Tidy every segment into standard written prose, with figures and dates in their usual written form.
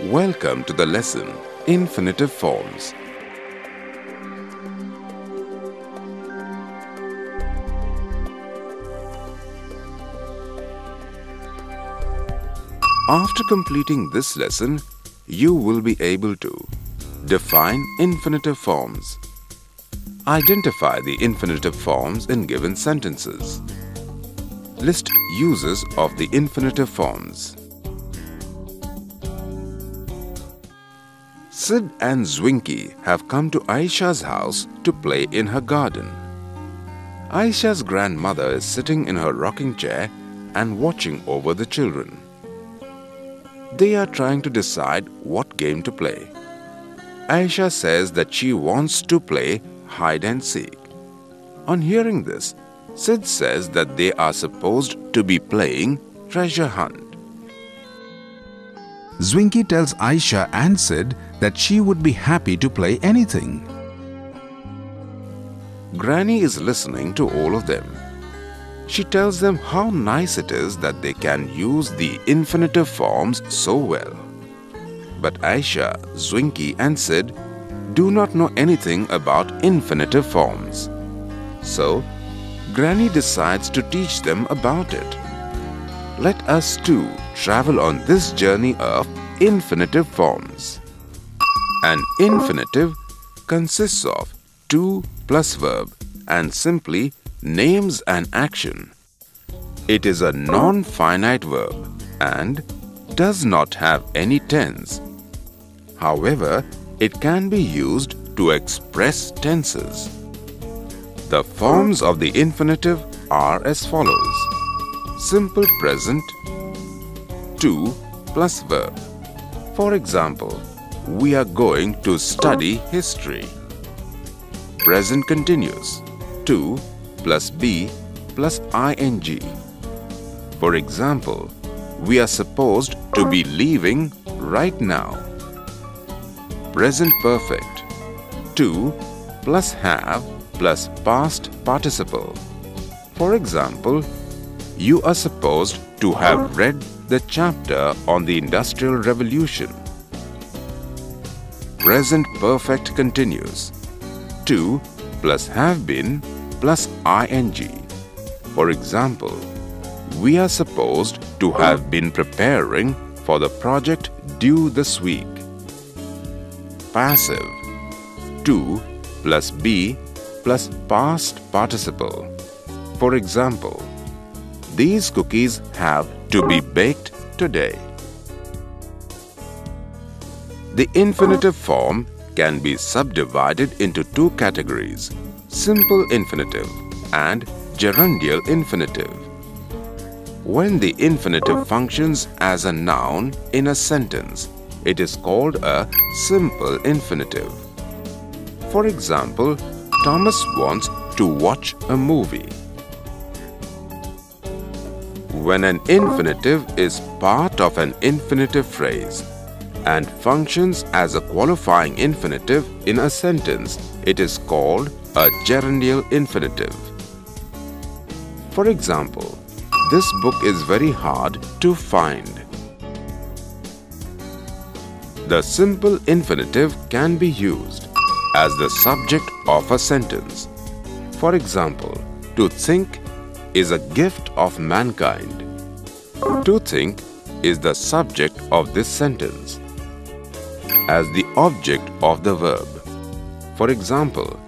Welcome to the lesson Infinitive Forms. After completing this lesson, you will be able to define infinitive forms, identify the infinitive forms in given sentences, list uses of the infinitive forms. Sid and Zwinky have come to Aisha's house to play in her garden. Aisha's grandmother is sitting in her rocking chair and watching over the children. They are trying to decide what game to play. Aisha says that she wants to play hide and seek. On hearing this, Sid says that they are supposed to be playing treasure hunt. Zwinky tells Aisha and Sid that she would be happy to play anything. Granny is listening to all of them. She tells them how nice it is that they can use the infinitive forms so well. But Aisha, Zwinky and Sid do not know anything about infinitive forms. So, Granny decides to teach them about it. Let us too travel on this journey of infinitive forms. An infinitive consists of to plus verb and simply names an action. It is a non-finite verb and does not have any tense. However, it can be used to express tenses. The forms of the infinitive are as follows: simple present, to plus verb. For example, we are going to study history. Present continuous, to plus be plus ing. For example, we are supposed to be leaving right now. Present perfect, to plus have plus past participle. For example, you are supposed to have read the chapter on the Industrial Revolution. Present perfect continuous, to plus have been plus ing. For example, we are supposed to have been preparing for the project due this week. Passive, to plus be plus past participle. For example, these cookies have to be baked today. The infinitive form can be subdivided into two categories: simple infinitive and gerundial infinitive. When the infinitive functions as a noun in a sentence, it is called a simple infinitive. For example, Thomas wants to watch a movie. When an infinitive is part of an infinitive phrase and functions as a qualifying infinitive in a sentence, it is called a gerundial infinitive. For example, this book is very hard to find. The simple infinitive can be used as the subject of a sentence. For example, to think is a gift of mankind. To think is the subject of this sentence as the object of the verb. For example,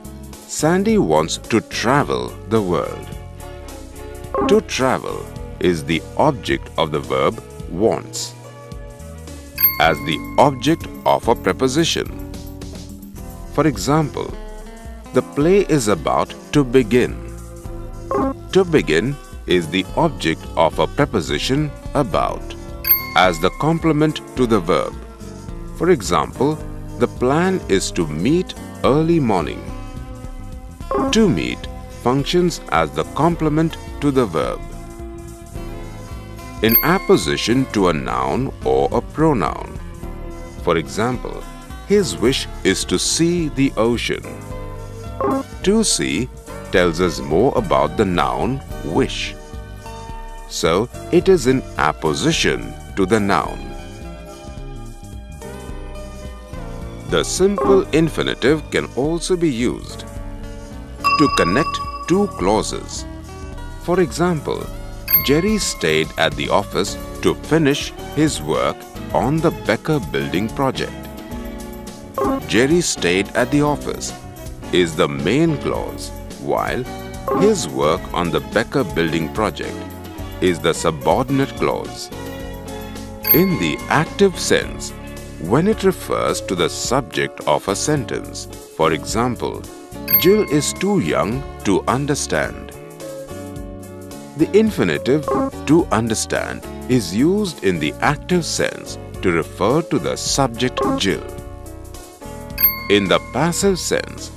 Sandy wants to travel the world. To travel is the object of the verb wants as the object of a preposition. For example, the play is about to begin. To begin is the object of a preposition about as the complement to the verb. For example, the plan is to meet early morning. To meet functions as the complement to the verb in apposition to a noun or a pronoun. For example, his wish is to see the ocean. To see tells us more about the noun wish. So, it is in apposition to the noun. The simple infinitive can also be used to connect two clauses. For example, Jerry stayed at the office to finish his work on the Becker building project. Jerry stayed at the office is the main clause, while his work on the Becker building project is the subordinate clause. In the active sense, when it refers to the subject of a sentence, for example, Jill is too young to understand. The infinitive to understand is used in the active sense to refer to the subject Jill. In the passive sense,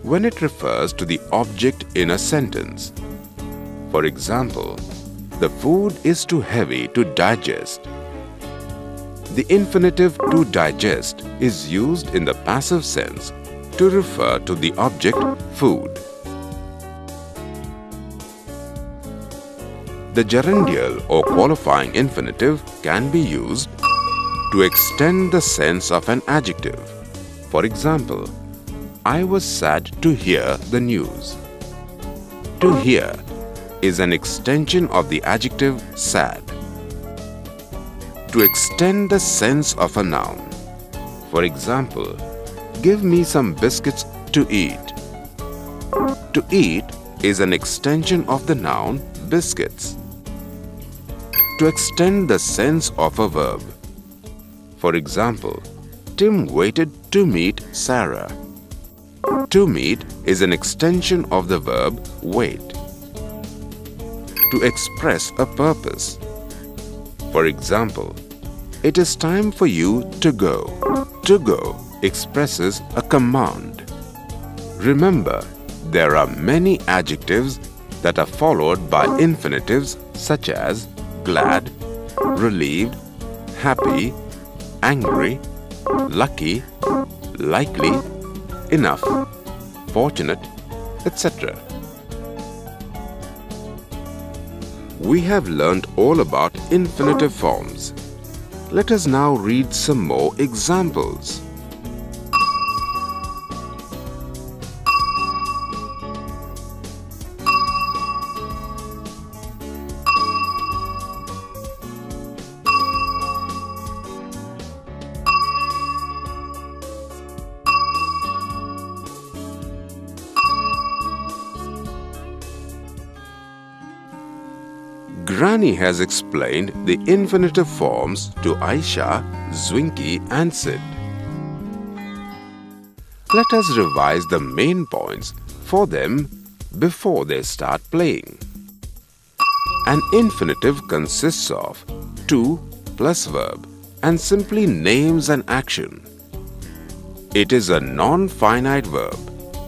when it refers to the object in a sentence, for example, the food is too heavy to digest. The infinitive to digest is used in the passive sense to refer to the object food. The gerundial or qualifying infinitive can be used to extend the sense of an adjective. For example, I was sad to hear the news. To hear is an extension of the adjective sad. To extend the sense of a noun. For example, give me some biscuits to eat. To eat is an extension of the noun biscuits. To extend the sense of a verb. For example, Tim waited to meet Sarah. To meet is an extension of the verb wait. To express a purpose. For example, it is time for you to go. To go expresses a command. Remember, there are many adjectives that are followed by infinitives such as glad, relieved, happy, angry, lucky, likely, enough, fortunate, etc. We have learnt all about infinitive forms. Let us now read some more examples. Granny has explained the infinitive forms to Aisha, Zwinky and Sid. Let us revise the main points for them before they start playing. An infinitive consists of to plus verb and simply names an action. It is a non-finite verb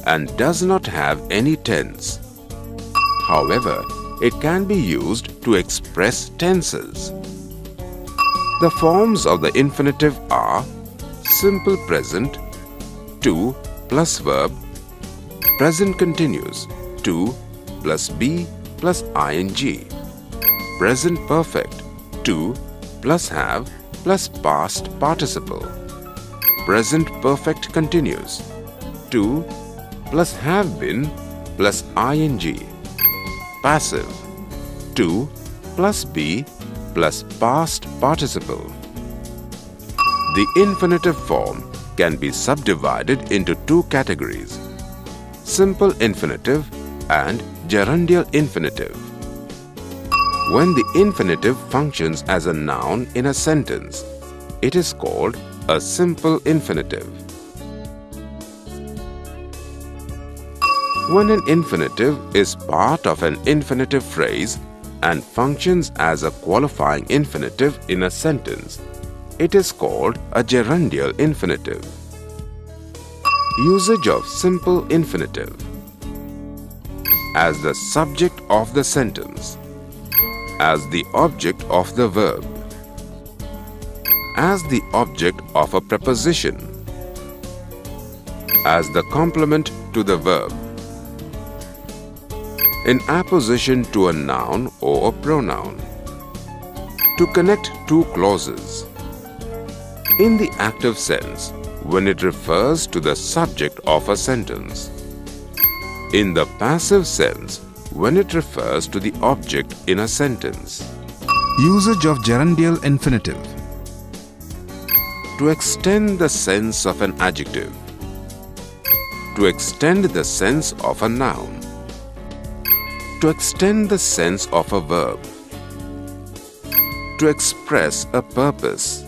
and does not have any tense. However, it can be used to express tenses. The forms of the infinitive are simple present, to plus verb, present continuous, to plus be plus ing, present perfect, to plus have plus past participle, present perfect continuous, to plus have been plus ing, passive, to plus be plus past participle. The infinitive form can be subdivided into two categories: simple infinitive and gerundial infinitive. When the infinitive functions as a noun in a sentence, it is called a simple infinitive. When an infinitive is part of an infinitive phrase and functions as a qualifying infinitive in a sentence, it is called a gerundial infinitive. Usage of simple infinitive: as the subject of the sentence, as the object of the verb, as the object of a preposition, as the complement to the verb, in apposition to a noun or a pronoun, to connect two clauses. In the active sense, when it refers to the subject of a sentence. In the passive sense, when it refers to the object in a sentence. Usage of gerundial infinitive. To extend the sense of an adjective. To extend the sense of a noun. To extend the sense of a verb. To express a purpose.